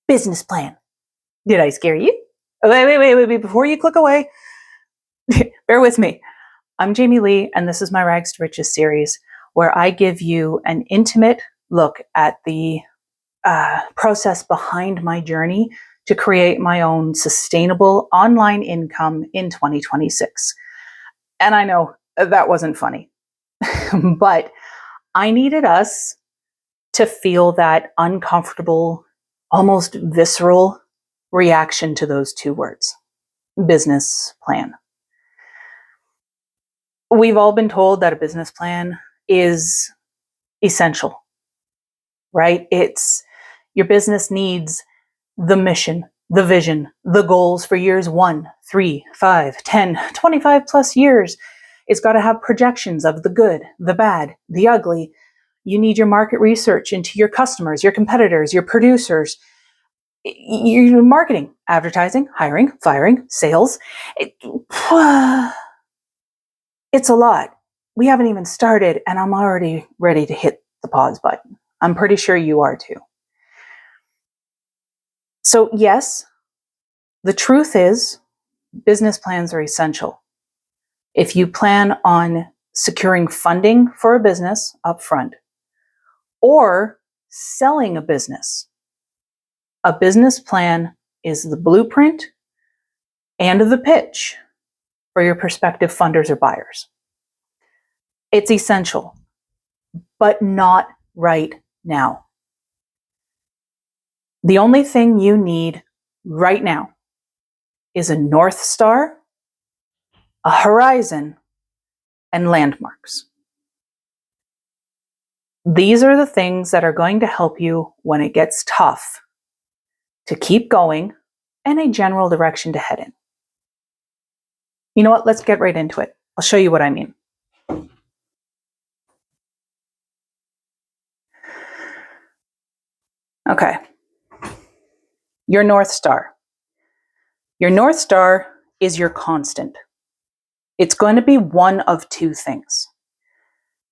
business plan. Did I scare you? Oh, wait. Before you click away, bear with me. I'm Jamie Lee, and this is my Rags to Riches series, where I give you an intimate look at the process behind my journey to create my own sustainable online income in 2026. And I know that wasn't funny, but I needed us to feel that uncomfortable, almost visceral reaction to those two words, business plan. We've all been told that a business plan is essential, right? It's your business needs the mission, the vision, the goals for years 1, 3, 5, 10, 25 plus years. It's got to have projections of the good, the bad, the ugly. You need your market research into your customers, your competitors, your producers, your marketing, advertising, hiring, firing, sales. It's a lot. We haven't even started, and I'm already ready to hit the pause button. I'm pretty sure you are too. So yes, the truth is business plans are essential. If you plan on securing funding for a business upfront or selling a business plan is the blueprint and the pitch for your prospective funders or buyers. It's essential, but not right now. The only thing you need right now is a North Star, a horizon, and landmarks. These are the things that are going to help you when it gets tough to keep going and a general direction to head in. You know what? Let's get right into it. I'll show you what I mean. Okay. Your North Star. Your North Star is your constant. It's going to be one of two things.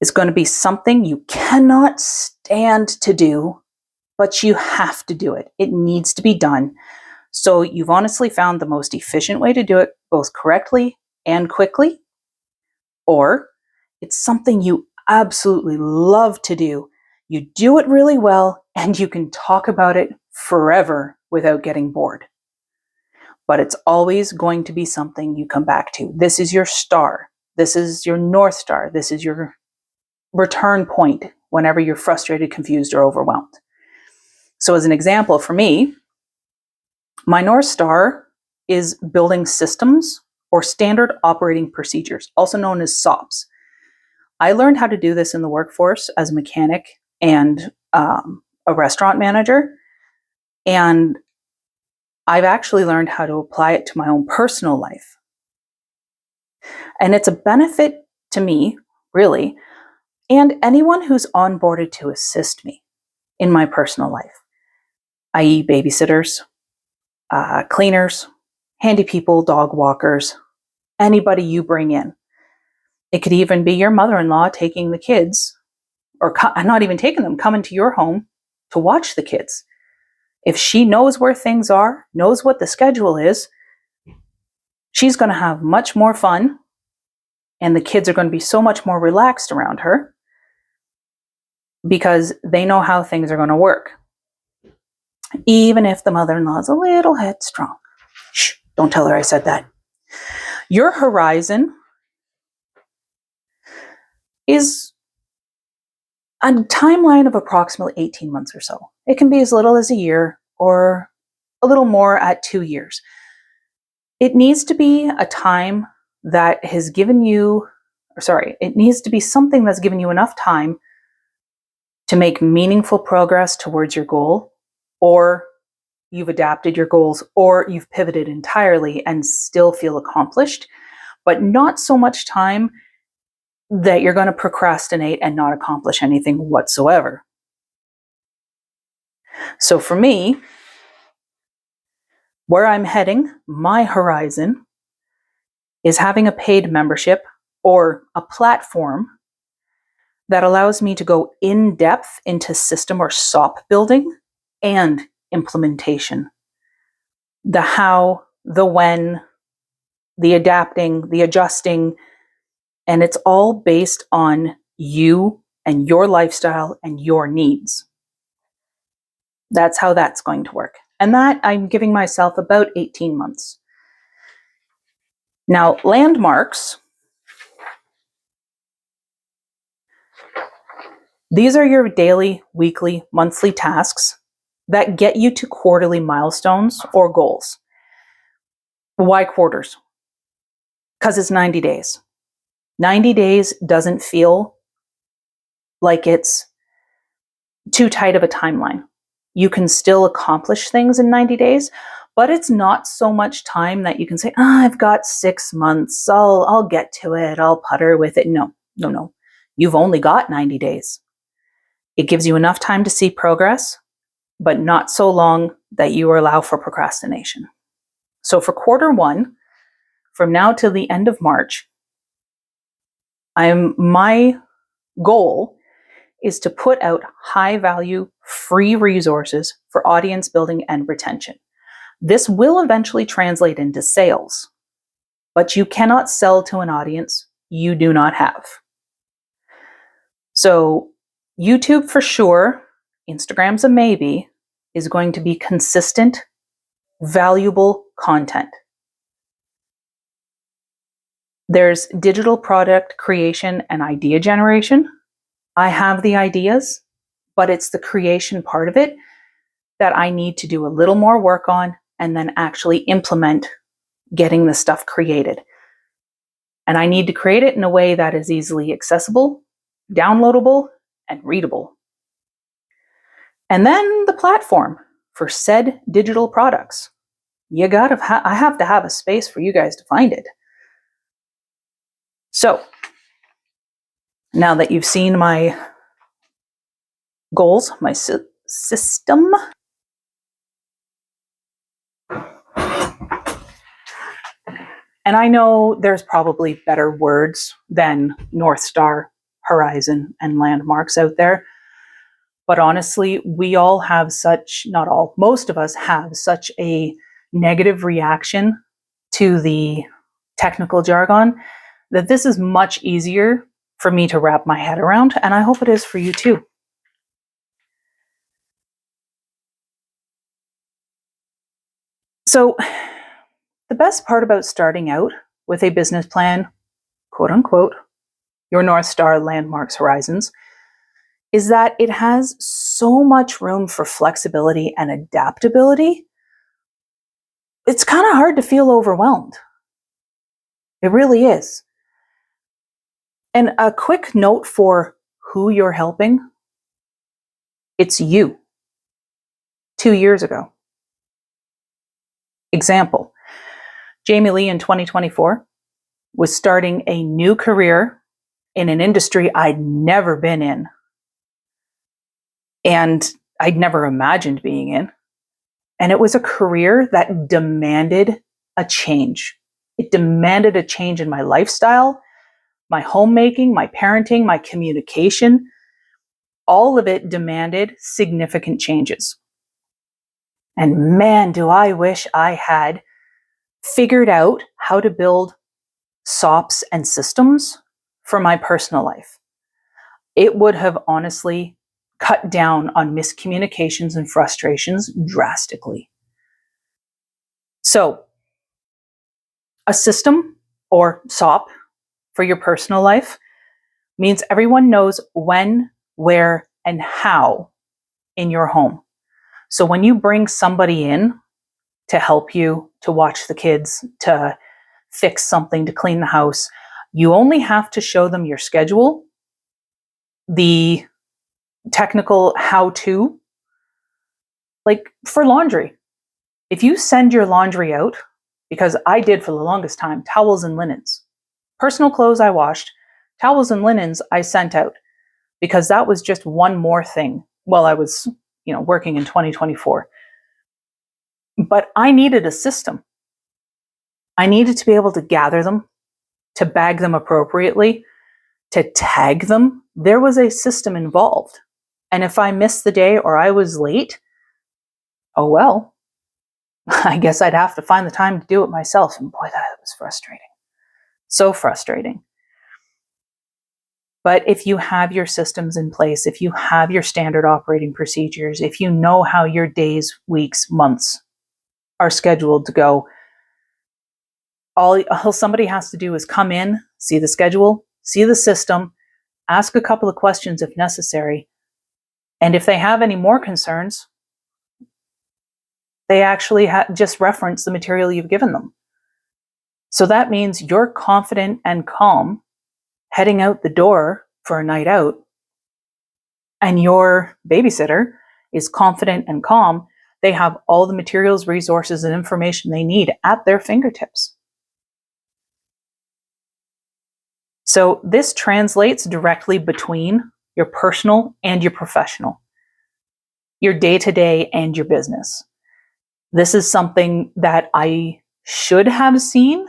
It's going to be something you cannot stand to do, but you have to do it. It needs to be done. So you've honestly found the most efficient way to do it, both correctly and quickly. Or it's something you absolutely love to do. You do it really well, and you can talk about it forever without getting bored. But it's always going to be something you come back to. This is your star. This is your North Star. This is your return point whenever you're frustrated, confused, or overwhelmed. So as an example, for me, my North Star is building systems or standard operating procedures, also known as SOPs. I learned how to do this in the workforce as a mechanic and a restaurant manager. And I've actually learned how to apply it to my own personal life. And it's a benefit to me, really, and anyone who's onboarded to assist me in my personal life, i.e. babysitters, cleaners, handy people, dog walkers, anybody you bring in. It could even be your mother-in-law taking the kids, or not even taking them, coming to your home to watch the kids. If she knows where things are, knows what the schedule is, she's going to have much more fun, and the kids are going to be so much more relaxed around her because they know how things are going to work. Even if the mother-in-law is a little headstrong. Shh, don't tell her I said that. Your horizon is a timeline of approximately 18 months or so. It can be as little as a year or a little more at 2 years. It needs to be a time that has given you, it needs to be something that's given you enough time to make meaningful progress towards your goal, or you've adapted your goals, or you've pivoted entirely and still feel accomplished, but not so much time that you're going to procrastinate and not accomplish anything whatsoever. So for me, where I'm heading, my horizon, is having a paid membership or a platform that allows me to go in depth into system or SOP building and implementation. The how, the when, the adapting, the adjusting, and it's all based on you and your lifestyle and your needs. That's how that's going to work. And that I'm giving myself about 18 months. Now, landmarks, these are your daily, weekly, monthly tasks that get you to quarterly milestones or goals. Why quarters? Because it's 90 days. 90 days doesn't feel like it's too tight of a timeline. You can still accomplish things in 90 days, but it's not so much time that you can say, I've got 6 months, I'll get to it, I'll putter with it. No. You've only got 90 days. It gives you enough time to see progress, but not so long that you allow for procrastination. So for quarter one, from now till the end of March, my goal is to put out high value, free resources for audience building and retention. This will eventually translate into sales, but you cannot sell to an audience you do not have. So YouTube for sure, Instagram's a maybe, is going to be consistent, valuable content. There's digital product creation and idea generation. I have the ideas, but it's the creation part of it that I need to do a little more work on and then actually implement getting the stuff created. And I need to create it in a way that is easily accessible, downloadable, and readable. And then the platform for said digital products. I have to have a space for you guys to find it. So, now that you've seen my goals, my system, and I know there's probably better words than North Star, Horizon, and landmarks out there. But honestly, we all have not all, most of us have such a negative reaction to the technical jargon that this is much easier for me to wrap my head around, and I hope it is for you too. So, the best part about starting out with a business plan, quote unquote, your North Star, landmarks, horizons, is that it has so much room for flexibility and adaptability. It's kind of hard to feel overwhelmed. It really is. And a quick note for who you're helping. It's you. 2 years ago. Example, Jamie Lee in 2024 was starting a new career in an industry I'd never been in and I'd never imagined being in. And it was a career that demanded a change. It demanded a change in my lifestyle, my homemaking, my parenting, my communication. All of it demanded significant changes. And man, do I wish I had figured out how to build SOPs and systems for my personal life. It would have honestly cut down on miscommunications and frustrations drastically. So, a system or SOP for your personal life means everyone knows when, where, and how in your home. So when you bring somebody in to help you, to watch the kids, to fix something, to clean the house, you only have to show them your schedule, the technical how-to, like for laundry. If you send your laundry out, because I did for the longest time, towels and linens. Personal clothes I washed, towels and linens I sent out, because that was just one more thing while I was, working in 2024. But I needed a system. I needed to be able to gather them, to bag them appropriately, to tag them. There was a system involved. And if I missed the day or I was late, oh well, I guess I'd have to find the time to do it myself. And boy, that was frustrating. So frustrating. But if you have your systems in place, if you have your standard operating procedures, if you know how your days, weeks, months are scheduled to go, all somebody has to do is come in, see the schedule, see the system, ask a couple of questions if necessary. And if they have any more concerns, they actually just reference the material you've given them. So that means you're confident and calm heading out the door for a night out, and your babysitter is confident and calm. They have all the materials, resources, and information they need at their fingertips. So this translates directly between your personal and your professional, your day-to-day and your business. This is something that I should have seen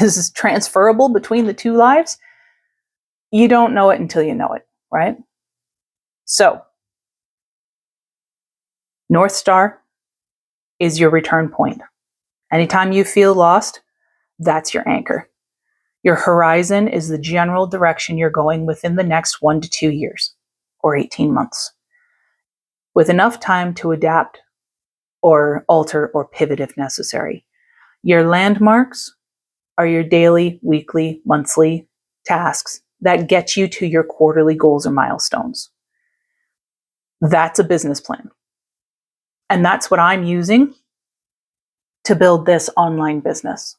is transferable between the two lives. You don't know it until you know it, right? So, North Star is your return point. Anytime you feel lost, that's your anchor. Your horizon is the general direction you're going within the next 1 to 2 years or 18 months, with enough time to adapt or alter or pivot if necessary. Your landmarks are your daily, weekly, monthly tasks that get you to your quarterly goals or milestones. That's a business plan. And that's what I'm using to build this online business,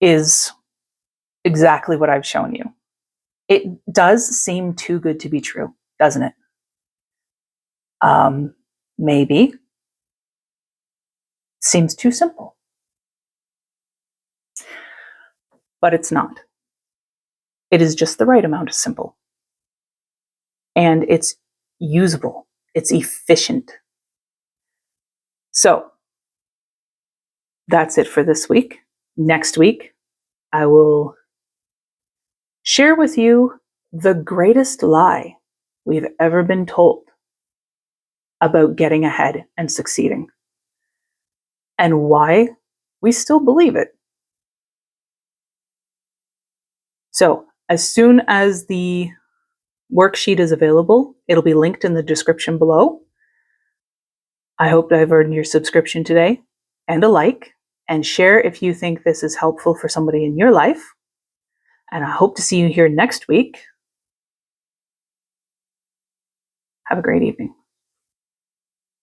is exactly what I've shown you. It does seem too good to be true, doesn't it? Maybe. Seems too simple. But it's not. It is just the right amount of simple. And it's usable. It's efficient. So that's it for this week. Next week, I will share with you the greatest lie we've ever been told about getting ahead and succeeding, and why we still believe it. So, as soon as the worksheet is available, it'll be linked in the description below. I hope I've earned your subscription today, and a like, and share if you think this is helpful for somebody in your life. And I hope to see you here next week. Have a great evening.